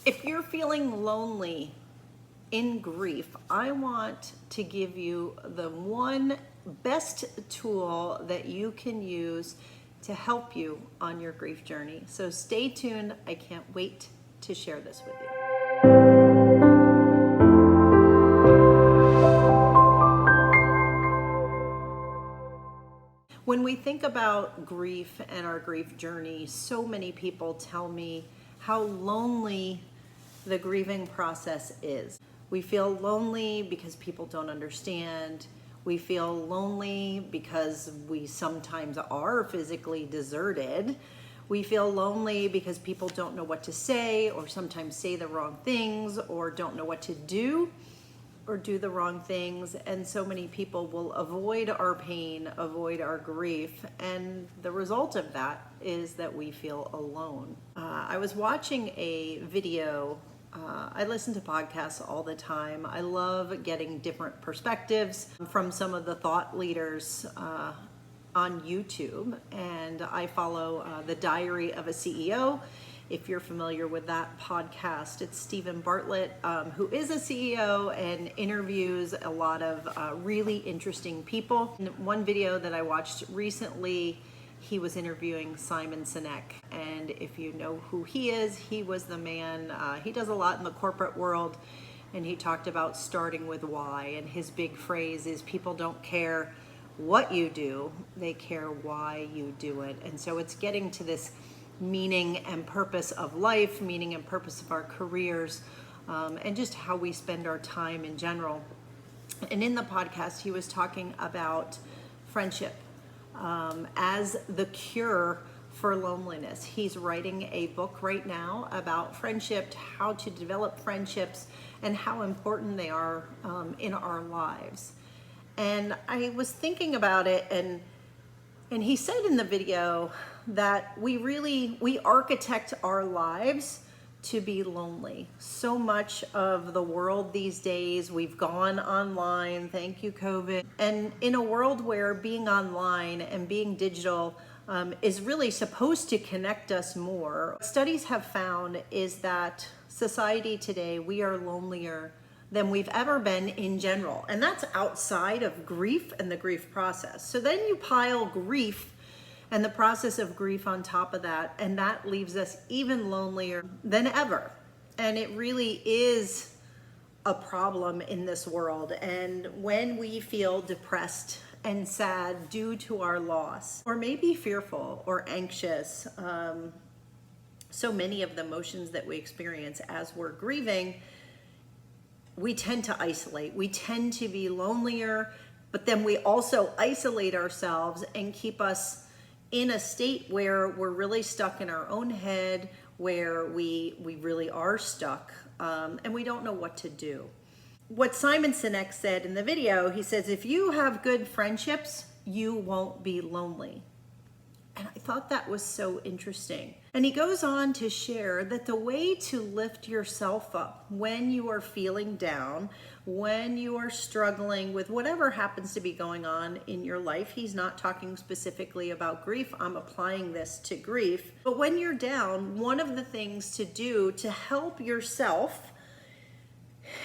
If you're feeling lonely in grief, I want to give you the one best tool that you can use to help you on your grief journey. So stay tuned. I can't wait to share this with you. When we think about grief and our grief journey, so many people tell me how lonely the grieving process is. We feel lonely because people don't understand. We feel lonely because we sometimes are physically deserted. We feel lonely because people don't know what to say, or sometimes say the wrong things, or don't know what to do, or do the wrong things. And so many people will avoid our pain, avoid our grief, and the result of that is that we feel alone. I was watching a video. I listen to podcasts all the time. I love getting different perspectives from some of the thought leaders on YouTube, and I follow The Diary of a CEO. If you're familiar with that podcast, it's Stephen Bartlett, who is a CEO and interviews a lot of really interesting people. In one video that I watched recently, he was interviewing Simon Sinek. And if you know who he is, he was the man, he does a lot in the corporate world, and he talked about starting with why. And his big phrase is, people don't care what you do, they care why you do it. And so it's getting to this meaning and purpose of life, meaning and purpose of our careers, and just how we spend our time in general. And in the podcast, he was talking about friendship as the cure for loneliness. He's writing a book right now about friendship, how to develop friendships, and how important they are in our lives. And I was thinking about it, and he said in the video that we architect our lives to be lonely. So much of the world these days, we've gone online, thank you COVID. And in a world where being online and being digital is really supposed to connect us more, what studies have found is that society today, we are lonelier than we've ever been in general. And that's outside of grief and the grief process. So then you pile grief and the process of grief on top of that, and that leaves us even lonelier than ever. And it really is a problem in this world. And when we feel depressed and sad due to our loss, or maybe fearful or anxious, so many of the emotions that we experience as we're grieving, we tend to isolate. We tend to be lonelier, but then we also isolate ourselves and keep us in a state where we're really stuck in our own head, where we really are stuck, and we don't know what to do. What Simon Sinek said in the video, he says, if you have good friendships, you won't be lonely. And I thought that was so interesting. And he goes on to share that the way to lift yourself up when you are feeling down, when you are struggling with whatever happens to be going on in your life, he's not talking specifically about grief, I'm applying this to grief, but when you're down, one of the things to do to help yourself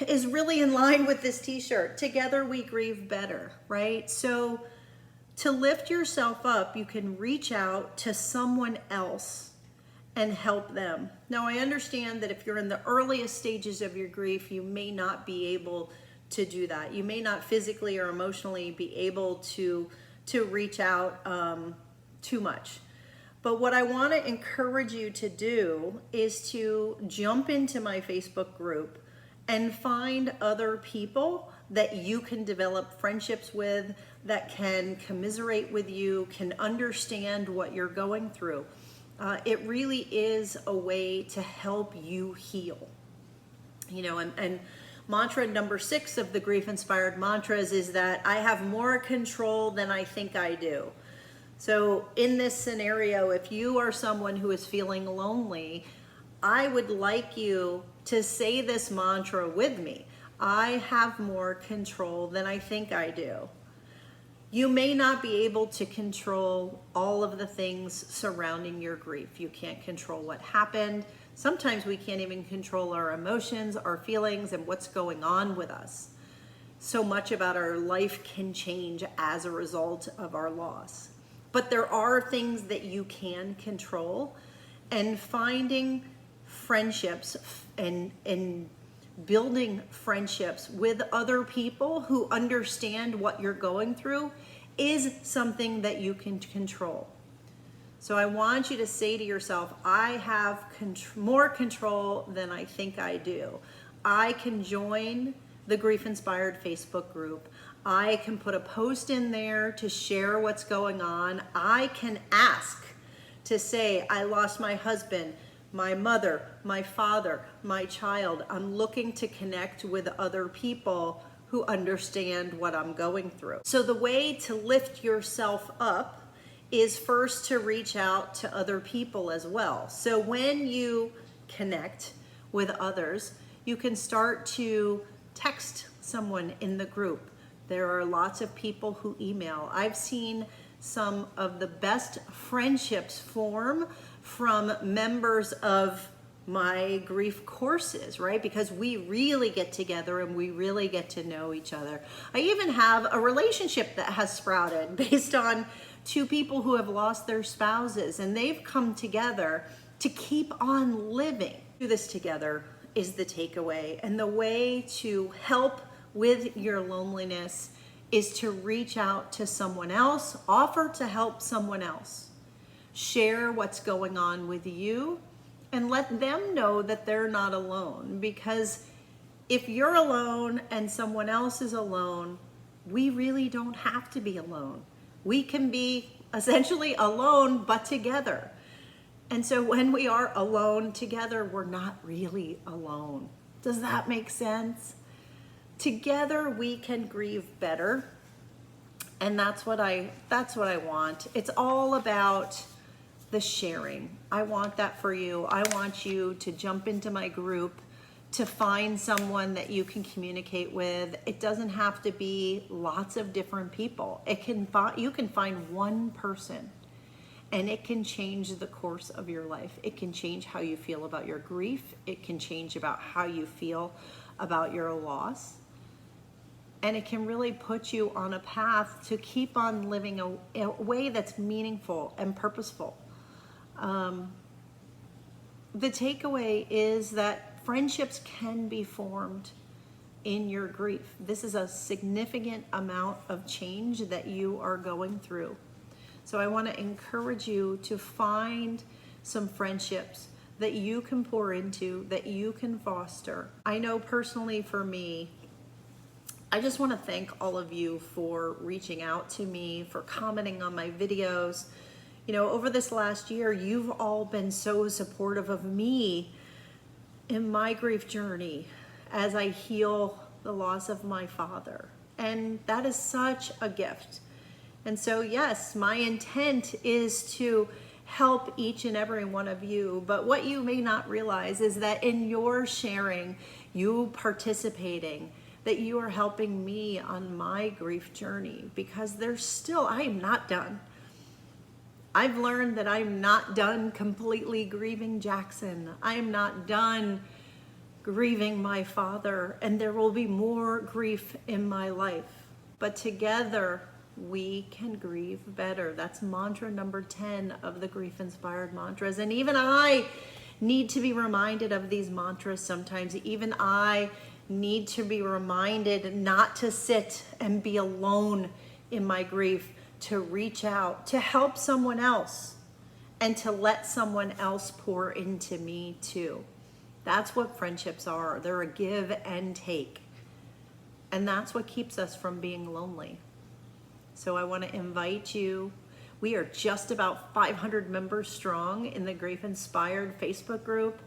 is really in line with this t-shirt, together we grieve better, right? So to lift yourself up, you can reach out to someone else and help them. Now, I understand that if you're in the earliest stages of your grief, you may not be able to do that. You may not physically or emotionally be able to reach out too much. But what I want to encourage you to do is to jump into my Facebook group and find other people that you can develop friendships with, that can commiserate with you, can understand what you're going through. It really is a way to help you heal. You know, and mantra number 6 of the grief inspired mantras is that I have more control than I think I do. So in this scenario, if you are someone who is feeling lonely, I would like you to say this mantra with me. I have more control than I think I do. You may not be able to control all of the things surrounding your grief. You can't control what happened. Sometimes we can't even control our emotions, our feelings, and what's going on with us. So much about our life can change as a result of our loss. But there are things that you can control, and finding friendships and building friendships with other people who understand what you're going through is something that you can control. So I want you to say to yourself, I have more control than I think I do. I can join the Grief Inspired Facebook group. I can put a post in there to share what's going on. I can ask to say, I lost my husband, my mother, my father, my child. I'm looking to connect with other people who understand what I'm going through. So the way to lift yourself up is first to reach out to other people as well. So when you connect with others, you can start to text someone in the group. There are lots of people who email. I've seen some of the best friendships form from members of my grief courses, right? Because we really get together and we really get to know each other. I even have a relationship that has sprouted based on two people who have lost their spouses, and they've come together to keep on living. Do this together is the takeaway. And the way to help with your loneliness is to reach out to someone else, offer to help someone else, share what's going on with you, and let them know that they're not alone. Because if you're alone and someone else is alone, we really don't have to be alone. We can be essentially alone, but together. And so when we are alone together, we're not really alone. Does that make sense? Together we can grieve better. And that's what I want. It's all about the sharing. I want that for you. I want you to jump into my group, to find someone that you can communicate with. It doesn't have to be lots of different people. You can find one person, and it can change the course of your life. It can change how you feel about your grief. It can change about how you feel about your loss. And it can really put you on a path to keep on living a way that's meaningful and purposeful. The takeaway is that friendships can be formed in your grief. This is a significant amount of change that you are going through. So I want to encourage you to find some friendships that you can pour into, that you can foster. I know personally for me, I just want to thank all of you for reaching out to me, for commenting on my videos. You know, over this last year, you've all been so supportive of me in my grief journey as I heal the loss of my father. And that is such a gift. And so, yes, my intent is to help each and every one of you. But what you may not realize is that in your sharing, you participating, that you are helping me on my grief journey, because I am not done. I've learned that I'm not done completely grieving Jackson. I am not done grieving my father, and there will be more grief in my life. But together, we can grieve better. That's mantra number 10 of the Grief Inspired Mantras. And even I need to be reminded of these mantras sometimes. Even I need to be reminded not to sit and be alone in my grief, to reach out, to help someone else, and to let someone else pour into me too. That's what friendships are. They're a give and take. And that's what keeps us from being lonely. So I want to invite you. We are just about 500 members strong in the Grief Inspired Facebook group.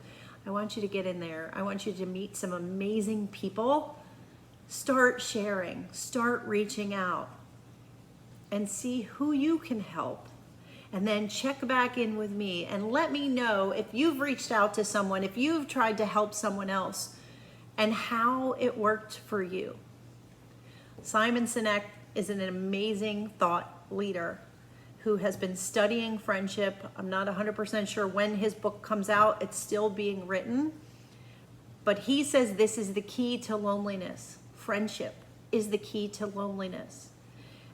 I want you to get in there. I want you to meet some amazing people. Start sharing, start reaching out, and see who you can help. And then check back in with me and let me know if you've reached out to someone, if you've tried to help someone else, and how it worked for you. Simon Sinek is an amazing thought leader who has been studying friendship. I'm not 100% sure when his book comes out. It's still being written. But he says this is the key to loneliness. Friendship is the key to loneliness.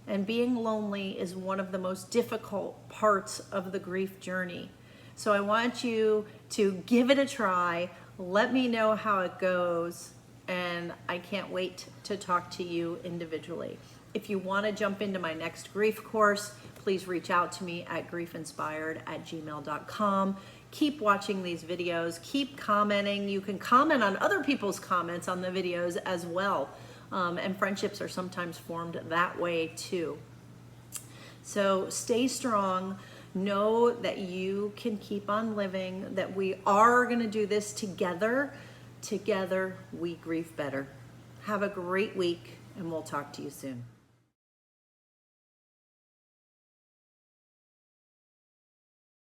And being lonely is one of the most difficult parts of the grief journey. So I want you to give it a try. Let me know how it goes. And I can't wait to talk to you individually. If you want to jump into my next grief course, please reach out to me at griefeinspired@gmail.com. Keep watching these videos. Keep commenting. You can comment on other people's comments on the videos as well. And friendships are sometimes formed that way too. So stay strong. Know that you can keep on living, that we are going to do this together. Together, we grieve better. Have a great week, and we'll talk to you soon.